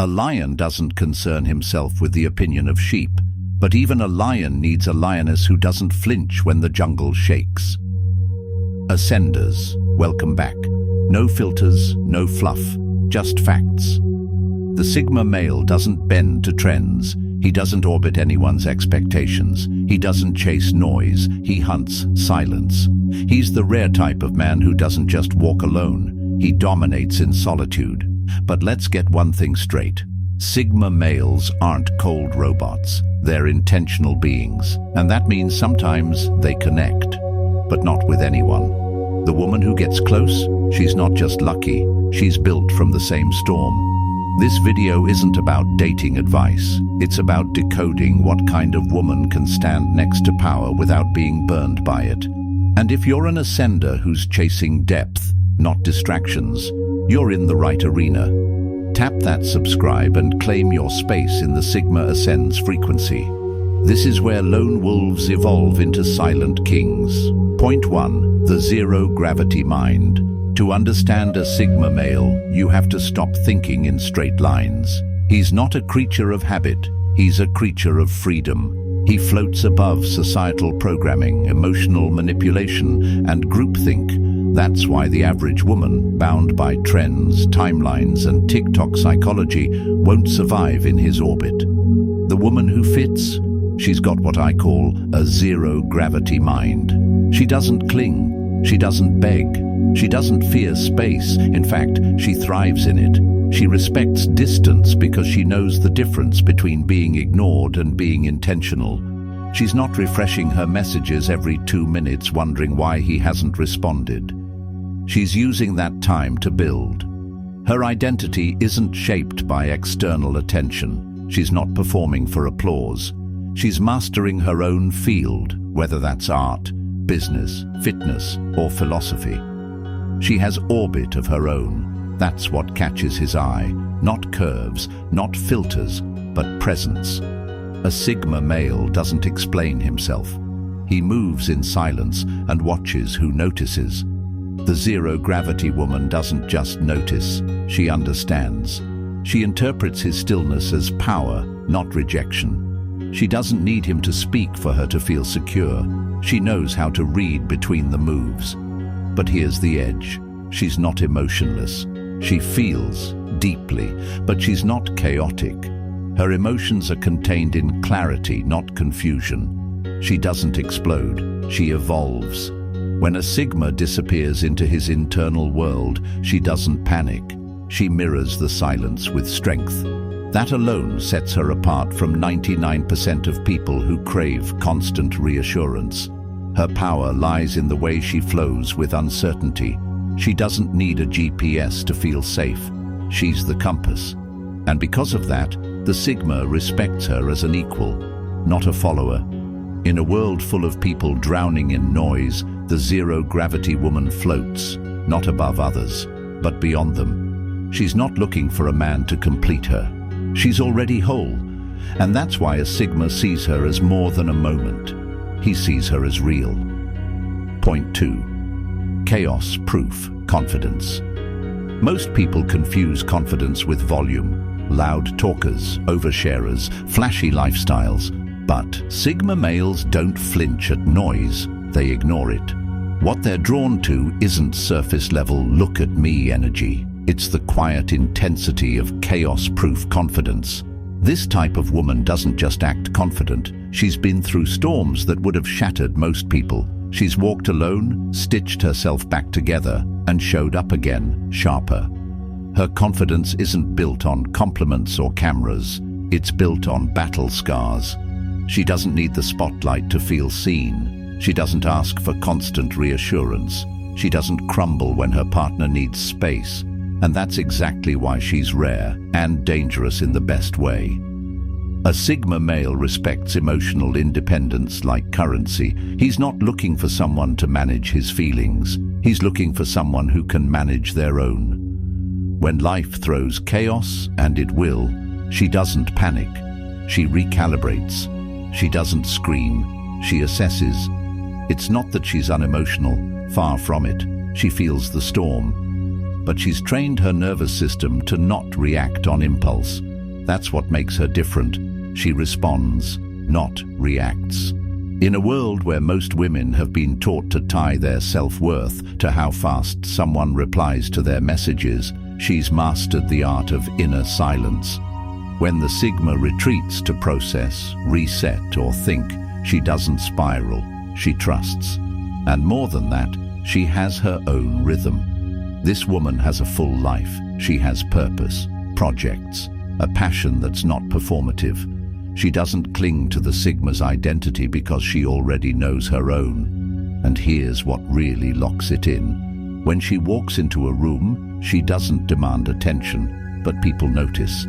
A lion doesn't concern himself with the opinion of sheep, but even a lion needs a lioness who doesn't flinch when the jungle shakes. Ascenders, welcome back. No filters, no fluff, just facts. The Sigma male doesn't bend to trends. He doesn't orbit anyone's expectations. He doesn't chase noise. He hunts silence. He's the rare type of man who doesn't just walk alone. He dominates in solitude. But let's get one thing straight. Sigma males aren't cold robots. They're intentional beings. And that means sometimes they connect, but not with anyone. The woman who gets close, she's not just lucky. She's built from the same storm. This video isn't about dating advice. It's about decoding what kind of woman can stand next to power without being burned by it. And if you're an ascender who's chasing depth, not distractions, you're in the right arena. Tap that subscribe and claim your space in the Sigma Ascends frequency. This is where lone wolves evolve into silent kings. Point 1. The zero gravity mind. To understand a Sigma male, you have to stop thinking in straight lines. He's not a creature of habit, he's a creature of freedom. He floats above societal programming, emotional manipulation, and groupthink. That's why the average woman, bound by trends, timelines, and TikTok psychology, won't survive in his orbit. The woman who fits? She's got what I call a zero gravity mind. She doesn't cling, she doesn't beg, she doesn't fear space. In fact, she thrives in it. She respects distance because she knows the difference between being ignored and being intentional. She's not refreshing her messages every 2 minutes wondering why he hasn't responded. She's using that time to build. Her identity isn't shaped by external attention. She's not performing for applause. She's mastering her own field, whether that's art, business, fitness, or philosophy. She has orbit of her own. That's what catches his eye. Not curves, not filters, but presence. A Sigma male doesn't explain himself. He moves in silence and watches who notices. The zero-gravity woman doesn't just notice, she understands. She interprets his stillness as power, not rejection. She doesn't need him to speak for her to feel secure. She knows how to read between the moves. But here's the edge. She's not emotionless. She feels deeply, but she's not chaotic. Her emotions are contained in clarity, not confusion. She doesn't explode. She evolves. When a Sigma disappears into his internal world, she doesn't panic. She mirrors the silence with strength. That alone sets her apart from 99% of people who crave constant reassurance. Her power lies in the way she flows with uncertainty. She doesn't need a GPS to feel safe. She's the compass. And because of that, the Sigma respects her as an equal, not a follower. In a world full of people drowning in noise, the zero-gravity woman floats, not above others, but beyond them. She's not looking for a man to complete her. She's already whole, and that's why a Sigma sees her as more than a moment. He sees her as real. Point 2. Chaos-proof confidence. Most people confuse confidence with volume. Loud talkers, oversharers, flashy lifestyles. But Sigma males don't flinch at noise, they ignore it. What they're drawn to isn't surface-level look-at-me energy. It's the quiet intensity of chaos-proof confidence. This type of woman doesn't just act confident. She's been through storms that would have shattered most people. She's walked alone, stitched herself back together, and showed up again, sharper. Her confidence isn't built on compliments or cameras. It's built on battle scars. She doesn't need the spotlight to feel seen. She doesn't ask for constant reassurance. She doesn't crumble when her partner needs space. And that's exactly why she's rare and dangerous in the best way. A Sigma male respects emotional independence like currency. He's not looking for someone to manage his feelings. He's looking for someone who can manage their own. When life throws chaos, and it will, she doesn't panic. She recalibrates. She doesn't scream. She assesses. It's not that she's unemotional. Far from it. She feels the storm. but she's trained her nervous system to not react on impulse. That's what makes her different. She responds, not reacts. In a world where most women have been taught to tie their self-worth to how fast someone replies to their messages, she's mastered the art of inner silence. When the Sigma retreats to process, reset, or think, she doesn't spiral, she trusts. And more than that, she has her own rhythm. This woman has a full life. She has purpose, projects, a passion that's not performative. She doesn't cling to the Sigma's identity because she already knows her own. And here's what really locks it in. When she walks into a room, she doesn't demand attention, but people notice.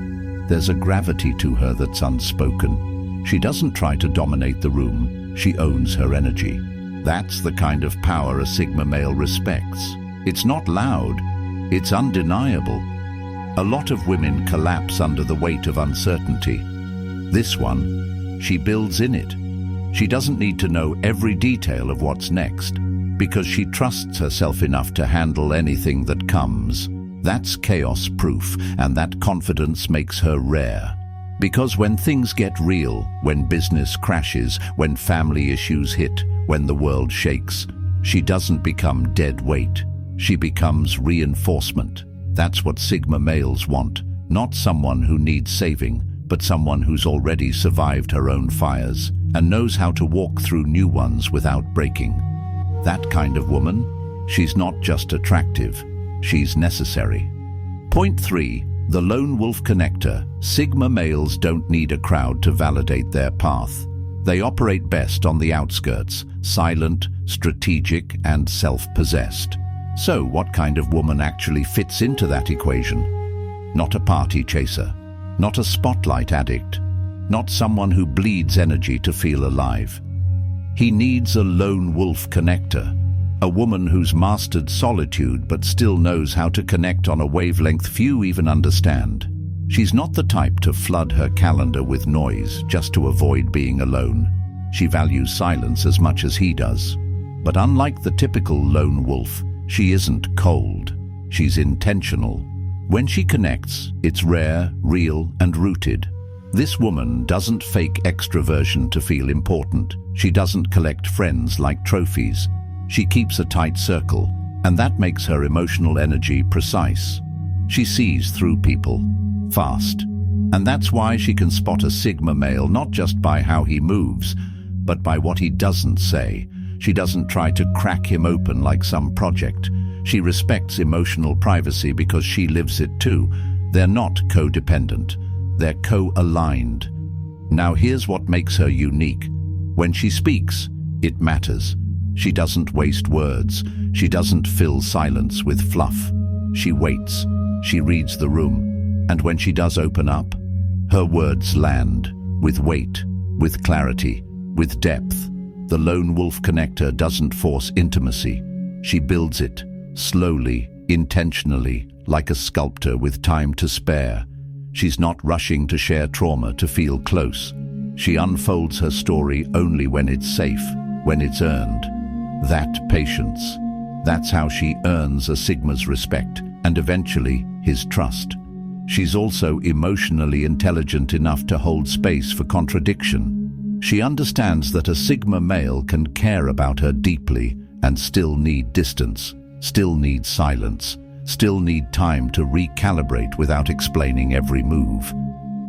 There's a gravity to her that's unspoken. She doesn't try to dominate the room, she owns her energy. That's the kind of power a Sigma male respects. It's not loud, it's undeniable. A lot of women collapse under the weight of uncertainty. This one, she builds in it. She doesn't need to know every detail of what's next, because she trusts herself enough to handle anything that comes. That's chaos-proof, and that confidence makes her rare. Because when things get real, when business crashes, when family issues hit, when the world shakes, she doesn't become dead weight. She becomes reinforcement. That's what Sigma males want, not someone who needs saving, but someone who's already survived her own fires and knows how to walk through new ones without breaking. That kind of woman, she's not just attractive, she's necessary. Point 3. The lone wolf connector. Sigma males don't need a crowd to validate their path. They operate best on the outskirts, silent, strategic, and self-possessed. So what kind of woman actually fits into that equation? Not a party chaser, not a spotlight addict, not someone who bleeds energy to feel alive. He needs a lone wolf connector, a woman who's mastered solitude but still knows how to connect on a wavelength few even understand. She's not the type to flood her calendar with noise just to avoid being alone. She values silence as much as he does. But unlike the typical lone wolf, she isn't cold. She's intentional. When she connects, it's rare, real, and rooted. This woman doesn't fake extroversion to feel important. She doesn't collect friends like trophies. She keeps a tight circle, and that makes her emotional energy precise. She sees through people, fast. And that's why she can spot a Sigma male not just by how he moves, but by what he doesn't say. She doesn't try to crack him open like some project. She respects emotional privacy because she lives it too. They're not codependent. They're co-aligned. Now here's what makes her unique. When she speaks, it matters. She doesn't waste words. She doesn't fill silence with fluff. She waits. She reads the room. And when she does open up, her words land with weight, with clarity, with depth. The lone wolf connector doesn't force intimacy. She builds it, slowly, intentionally, like a sculptor with time to spare. She's not rushing to share trauma to feel close. She unfolds her story only when it's safe, when it's earned. That patience. That's how she earns a Sigma's respect, and eventually his trust. She's also emotionally intelligent enough to hold space for contradiction. She understands that a Sigma male can care about her deeply and still need distance, still need silence, still need time to recalibrate without explaining every move.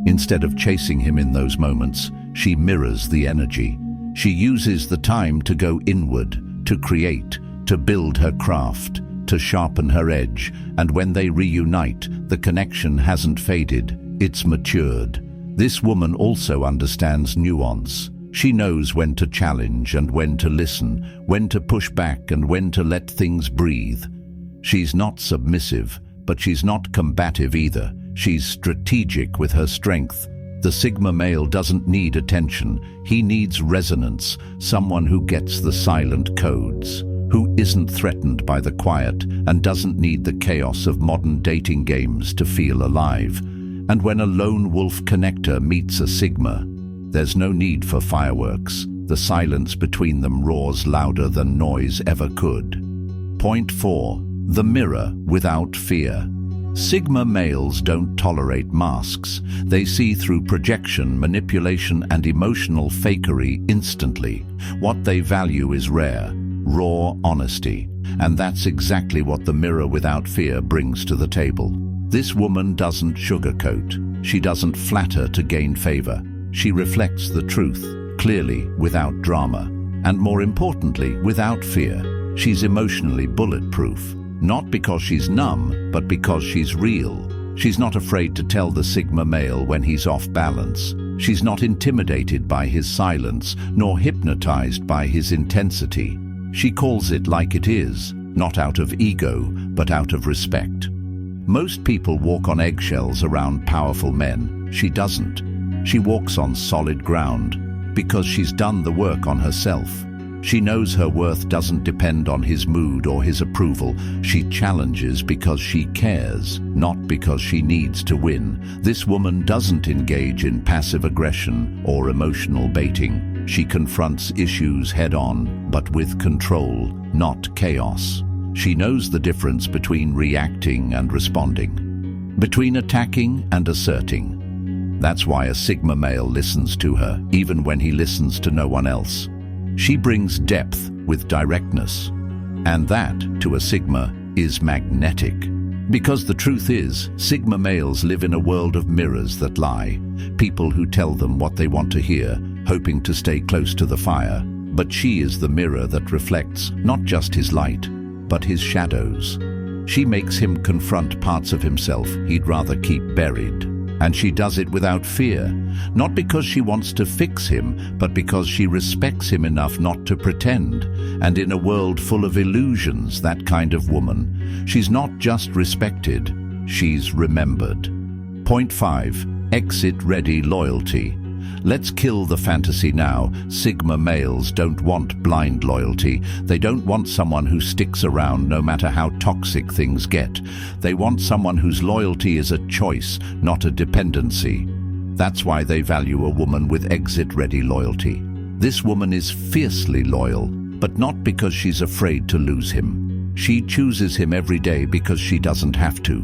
Instead of chasing him in those moments, she mirrors the energy. She uses the time to go inward, to create, to build her craft, to sharpen her edge, and when they reunite, the connection hasn't faded, it's matured. This woman also understands nuance. She knows when to challenge and when to listen, when to push back and when to let things breathe. She's not submissive, but she's not combative either. She's strategic with her strength. The Sigma male doesn't need attention. He needs resonance, someone who gets the silent codes, who isn't threatened by the quiet and doesn't need the chaos of modern dating games to feel alive. And when a lone wolf connector meets a Sigma, there's no need for fireworks. The silence between them roars louder than noise ever could. Point 4. The mirror without fear. Sigma males don't tolerate masks. They see through projection, manipulation, and emotional fakery instantly. What they value is rare, raw honesty. And that's exactly what the mirror without fear brings to the table. This woman doesn't sugarcoat. She doesn't flatter to gain favor. She reflects the truth, clearly, without drama. And more importantly, without fear. She's emotionally bulletproof. Not because she's numb, but because she's real. She's not afraid to tell the Sigma male when he's off balance. She's not intimidated by his silence, nor hypnotized by his intensity. She calls it like it is, not out of ego, but out of respect. Most people walk on eggshells around powerful men. She doesn't. She walks on solid ground because she's done the work on herself. She knows her worth doesn't depend on his mood or his approval. She challenges because she cares, not because she needs to win. This woman doesn't engage in passive aggression or emotional baiting. She confronts issues head-on, but with control, not chaos. She knows the difference between reacting and responding, between attacking and asserting. That's why a Sigma male listens to her, even when he listens to no one else. She brings depth with directness, and that, to a Sigma, is magnetic. Because the truth is, Sigma males live in a world of mirrors that lie, people who tell them what they want to hear, hoping to stay close to the fire. But she is the mirror that reflects not just his light, but his shadows. She makes him confront parts of himself he'd rather keep buried. And she does it without fear, not because she wants to fix him, but because she respects him enough not to pretend. And in a world full of illusions, that kind of woman, she's not just respected, she's remembered. Point 5. Exit-ready loyalty. Let's kill the fantasy now. Sigma males don't want blind loyalty. They don't want someone who sticks around no matter how toxic things get. They want someone whose loyalty is a choice, not a dependency. That's why they value a woman with exit-ready loyalty. This woman is fiercely loyal, but not because she's afraid to lose him. She chooses him every day because she doesn't have to.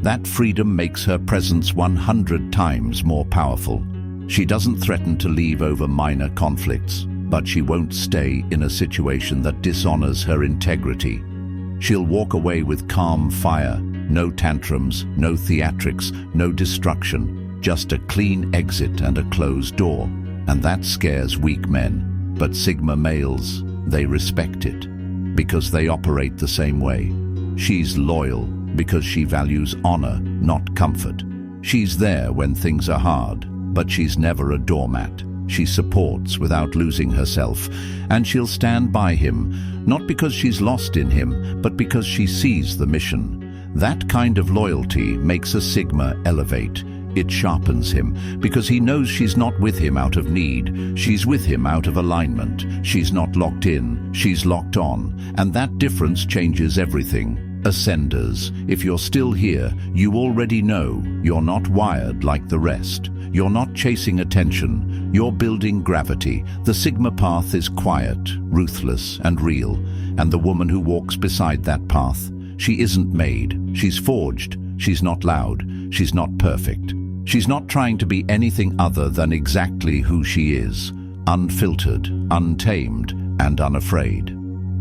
That freedom makes her presence 100 times more powerful. She doesn't threaten to leave over minor conflicts, but she won't stay in a situation that dishonors her integrity. She'll walk away with calm fire, no tantrums, no theatrics, no destruction, just a clean exit and a closed door. And that scares weak men. But Sigma males, they respect it, because they operate the same way. She's loyal because she values honor, not comfort. She's there when things are hard. But she's never a doormat. She supports without losing herself, and she'll stand by him, not because she's lost in him, but because she sees the mission. That kind of loyalty makes a Sigma elevate. It sharpens him, because he knows she's not with him out of need. She's with him out of alignment. She's not locked in, she's locked on, and that difference changes everything. Ascenders, if you're still here, you already know you're not wired like the rest. You're not chasing attention, you're building gravity. The Sigma path is quiet, ruthless, and real, and the woman who walks beside that path, she isn't made, she's forged. She's not loud, she's not perfect. She's not trying to be anything other than exactly who she is, unfiltered, untamed, and unafraid.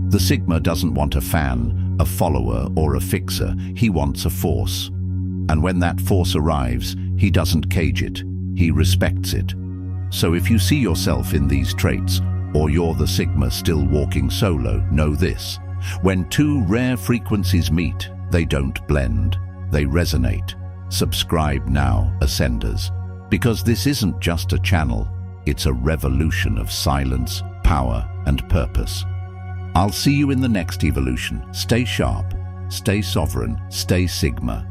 The Sigma doesn't want a fan, a follower, or a fixer. He wants a force. And when that force arrives, he doesn't cage it. He respects it. So if you see yourself in these traits, or you're the Sigma still walking solo, know this. When two rare frequencies meet, they don't blend. They resonate. Subscribe now, Ascenders, because this isn't just a channel. It's a revolution of silence, power, and purpose. I'll see you in the next evolution. Stay sharp, stay sovereign, stay Sigma.